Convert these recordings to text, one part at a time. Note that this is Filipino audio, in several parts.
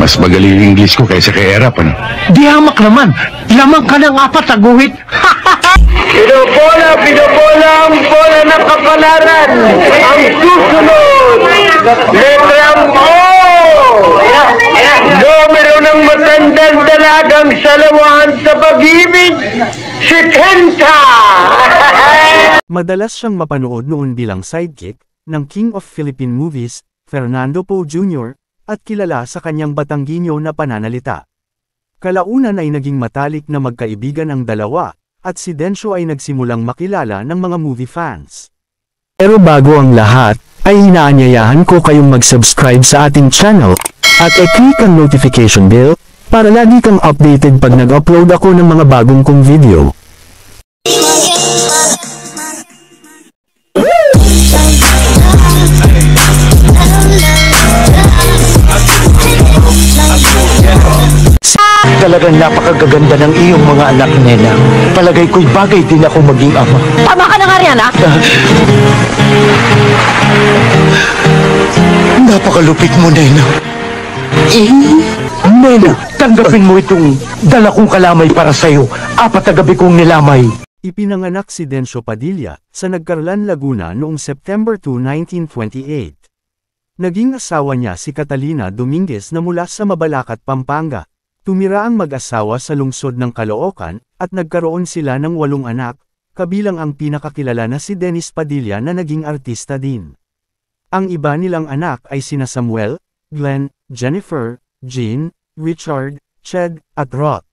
Mas magaling yung English ko kaysa kay Erap, ano? Di hamak naman. Lamang ka ng apat sa guhit. Pinobola ang bola ng kapalaran. Ang susunod, letrang O. Numero ng matandang dalagang salawahan sa pag-ibig, si Kenta. Madalas siyang mapanood noon bilang sidekick ng King of Philippine Movies, Fernando Poe Jr., at kilala sa kanyang Batanggenyo na pananalita. Kalaunan ay naging matalik na magkaibigan ang dalawa, at si Densyo ay nagsimulang makilala ng mga movie fans. Pero bago ang lahat, ay inaanyayahan ko kayong mag-subscribe sa ating channel, at i-click ang notification bell, para lagi kang updated pag nag-upload ako ng mga bagong kong video. Talagang napakagaganda ng iyong mga anak, Nena. Palagay ko'y bagay din ako maging ama. Tama ka na nga riyan, ha? Napakalupit mo, Nena. Nena, tanggapin mo itong dala kong kalamay para sa'yo. 4 na gabi kong nilamay. Ipinanganak si Densyo Padilla sa Nagcarlan, Laguna noong September 2, 1928. Naging asawa niya si Catalina Dominguez na mula sa Mabalacat, Pampanga. Tumira ang mag-asawa sa lungsod ng Caloocan, at nagkaroon sila ng 8 anak, kabilang ang pinakakilala na si Dennis Padilla na naging artista din. Ang iba nilang anak ay sina Samuel, Glenn, Jennifer, Jean, Richard, Ched, at Roth.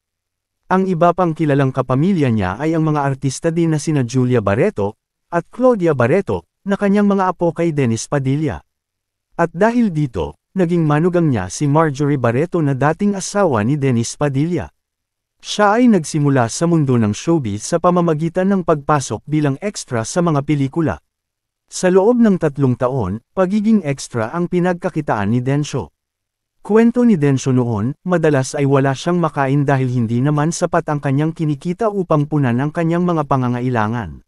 Ang iba pang kilalang kapamilya niya ay ang mga artista din na sina Julia Barreto, at Claudia Barreto, na kanyang mga apo kay Dennis Padilla. At dahil dito, naging manugang niya si Marjorie Barreto na dating asawa ni Dennis Padilla. Siya ay nagsimula sa mundo ng showbiz sa pamamagitan ng pagpasok bilang extra sa mga pelikula. Sa loob ng 3 taon, pagiging extra ang pinagkakitaan ni Densyo. Kwento ni Densyo noon, madalas ay wala siyang makain dahil hindi naman sapat ang kanyang kinikita upang punan ang kanyang mga pangangailangan.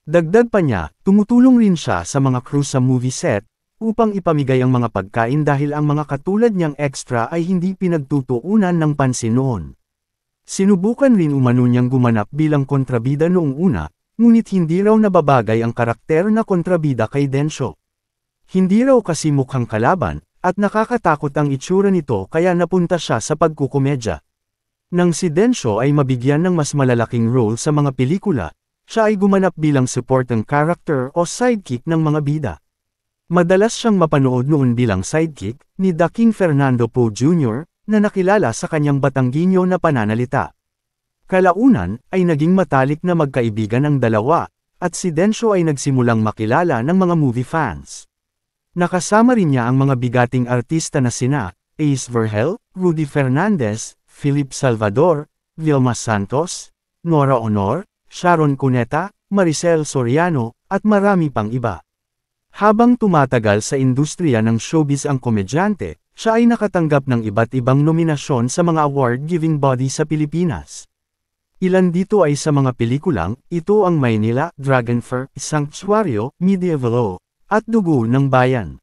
Dagdag pa niya, tumutulong rin siya sa mga crew sa movie set, upang ipamigay ang mga pagkain dahil ang mga katulad niyang extra ay hindi pinagtutuunan ng pansin noon. Sinubukan rin umano niyang gumanap bilang kontrabida noong una, ngunit hindi raw nababagay ang karakter na kontrabida kay Densyo. Hindi raw kasi mukhang kalaban, at nakakatakot ang itsura nito kaya napunta siya sa pagkukomedya. Nang si Densyo ay mabigyan ng mas malalaking role sa mga pelikula, siya ay gumanap bilang supporting character o sidekick ng mga bida. Madalas siyang mapanood noon bilang sidekick ni The King Fernando Poe Jr. na nakilala sa kanyang Batanggenyo na pananalita. Kalaunan ay naging matalik na magkaibigan ang dalawa, at si Densyo ay nagsimulang makilala ng mga movie fans. Nakasama rin niya ang mga bigating artista na sina Ace Vergel, Rudy Fernandez, Philip Salvador, Vilma Santos, Nora Honor, Sharon Cuneta, Maricel Soriano, at marami pang iba. Habang tumatagal sa industriya ng showbiz ang komedyante, siya ay nakatanggap ng iba't ibang nominasyon sa mga award-giving body sa Pilipinas. Ilan dito ay sa mga pelikulang, ito ang Maynila, Dragonfur, Sanctuario, Medieval O, at Dugo ng Bayan.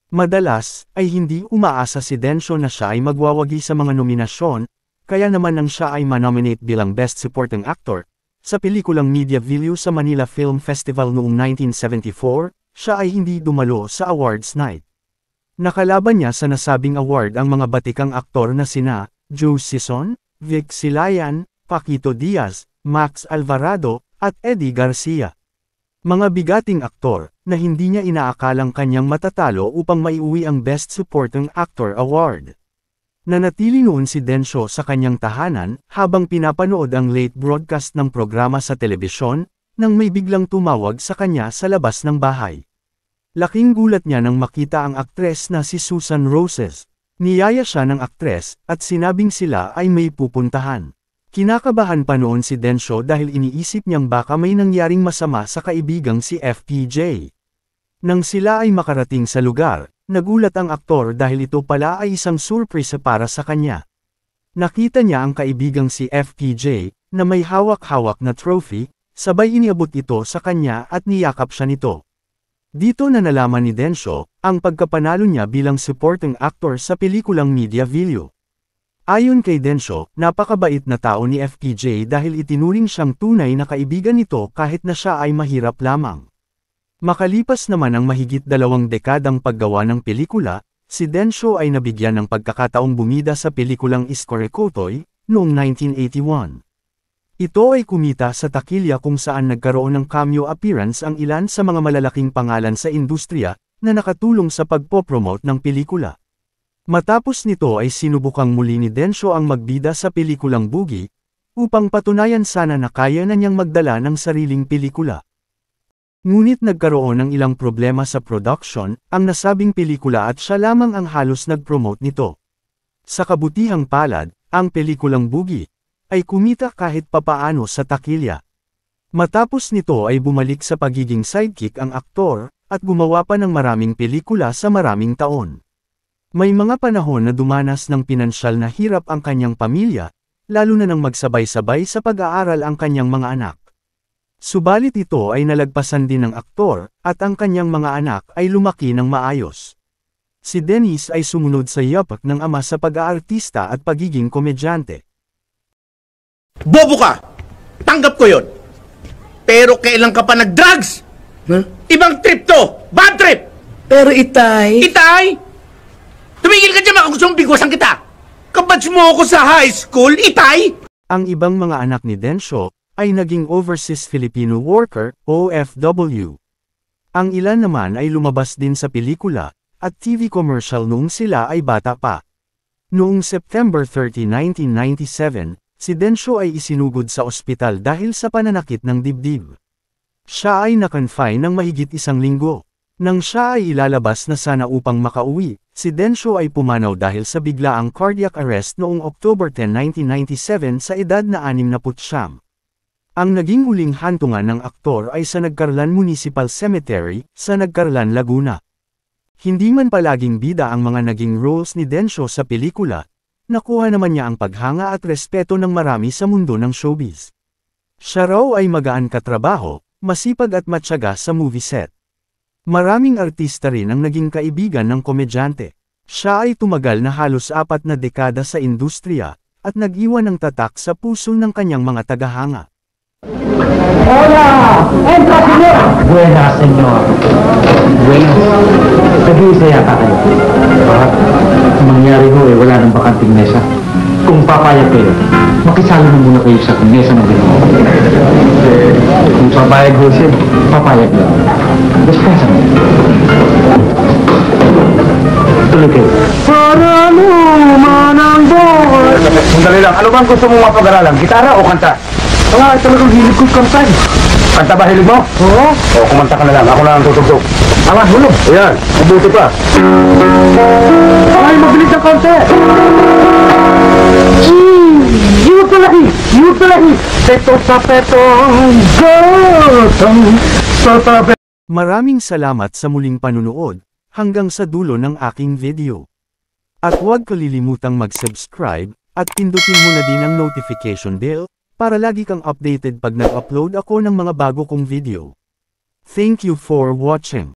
Madalas, ay hindi umaasa si Densyo na siya ay magwawagi sa mga nominasyon, kaya naman nang siya ay manominate bilang Best Supporting Actor, sa pelikulang Media Value sa Manila Film Festival noong 1974, siya ay hindi dumalo sa awards night. Nakalaban niya sa nasabing award ang mga batikang aktor na sina Joe Sison, Vic Silayan, Paquito Diaz, Max Alvarado, at Eddie Garcia. Mga bigating aktor na hindi niya inaakalang kanyang matatalo upang maiuwi ang Best Supporting Actor Award. Nanatili noon si Densyo sa kanyang tahanan habang pinapanood ang late broadcast ng programa sa telebisyon, nang may biglang tumawag sa kanya sa labas ng bahay. Laking gulat niya nang makita ang aktres na si Susan Roses. Niyaya siya ng aktres, at sinabing sila ay may pupuntahan. Kinakabahan pa noon si Densyo dahil iniisip niyang baka may nangyaring masama sa kaibigang si FPJ. Nang sila ay makarating sa lugar, nagulat ang aktor dahil ito pala ay isang surprise para sa kanya. Nakita niya ang kaibigang si FPJ, na may hawak-hawak na trophy, sabay iniabot ito sa kanya at niyakap siya nito. Dito na nalaman ni Densho, ang pagkapanalo niya bilang supporting actor sa pelikulang Media Video. Ayon kay Densho, napakabait na tao ni FPJ dahil itinuring siyang tunay na kaibigan nito kahit na siya ay mahirap lamang. Makalipas naman ang mahigit 2 dekadang paggawa ng pelikula, si Densho ay nabigyan ng pagkakataong bumida sa pelikulang Iskore Kotoy, noong 1981. Ito ay kumita sa takilya kung saan nagkaroon ng cameo appearance ang ilan sa mga malalaking pangalan sa industriya, na nakatulong sa pagpopromote ng pelikula. Matapos nito ay sinubukang muli ni Densho ang magbida sa pelikulang Boogie, upang patunayan sana na kaya na niyang magdala ng sariling pelikula. Ngunit nagkaroon ng ilang problema sa production, ang nasabing pelikula at siya lamang ang halos nag-promote nito. Sa kabutihang palad, ang pelikulang Boogie ay kumita kahit papaano sa takilya. Matapos nito ay bumalik sa pagiging sidekick ang aktor, at gumawa pa ng maraming pelikula sa maraming taon. May mga panahon na dumanas ng pinansyal na hirap ang kanyang pamilya, lalo na nang magsabay-sabay sa pag-aaral ang kanyang mga anak. Subalit ito ay nalagpasan din ng aktor, at ang kanyang mga anak ay lumaki ng maayos. Si Dennis ay sumunod sa yapak ng ama sa pag-aartista at pagiging komedyante. Bobo ka! Tanggap ko yon. Pero kailan ka pa nag-drugs? Huh? Ibang trip to! Bad trip! Pero itay... Itay! Tumigil ka dyan, gusto mong bigwasan kita! Kabatch mo ako sa high school, itay! Ang ibang mga anak ni Densho ay naging Overseas Filipino Worker, OFW. Ang ilan naman ay lumabas din sa pelikula at TV commercial noong sila ay bata pa. Noong September 30, 1997, si Densho ay isinugod sa ospital dahil sa pananakit ng dibdib. Siya ay na-confine ng mahigit 1 linggo. Nang siya ay ilalabas na sana upang makauwi, si Densho ay pumanaw dahil sa biglaang cardiac arrest noong October 10, 1997 sa edad na 69. Ang naging huling hantungan ng aktor ay sa Nagcarlan Municipal Cemetery, sa Nagcarlan, Laguna. Hindi man palaging bida ang mga naging roles ni Densho sa pelikula, nakuha naman niya ang paghanga at respeto ng marami sa mundo ng showbiz. Siya raw ay magaan katrabaho, masipag at matyaga sa movie set. Maraming artista rin ang naging kaibigan ng komedyante. Siya ay tumagal na halos 4 na dekada sa industriya, at nag-iwan ng tatak sa puso ng kanyang mga tagahanga. Hola! Entra, senyor! Buenas, senyor. Buenas. Nag-iisa yata kayo. Mangyari ho wala nang bakanting mesa. Kung papayag kayo, makisali mo muna kayo sa mesa ng gano'n. Kung papayag ho siya, papayag na. Basta mo. Tuloy kayo. Para luman ang buhay. Sandali lang, ano bang gusto mong mapag-aralan? Gitara o kanta? Wala, talagang hilig ko kanta. Kanta ba hilig mo? Oo. O, kumanta ka na lang. Ako na ang tutugtog. Tama, hulog. Ayan, mabuti pa. Ay, mabilis ang konti. Yutalahi. Peto sa petong gotong sa tabi. Maraming salamat sa muling panunood, hanggang sa dulo ng aking video. At huwag kalilimutang mag-subscribe, at pindutin mo na din ang notification bell, para lagi kang updated pag nag-upload ako ng mga bago kong video. Thank you for watching.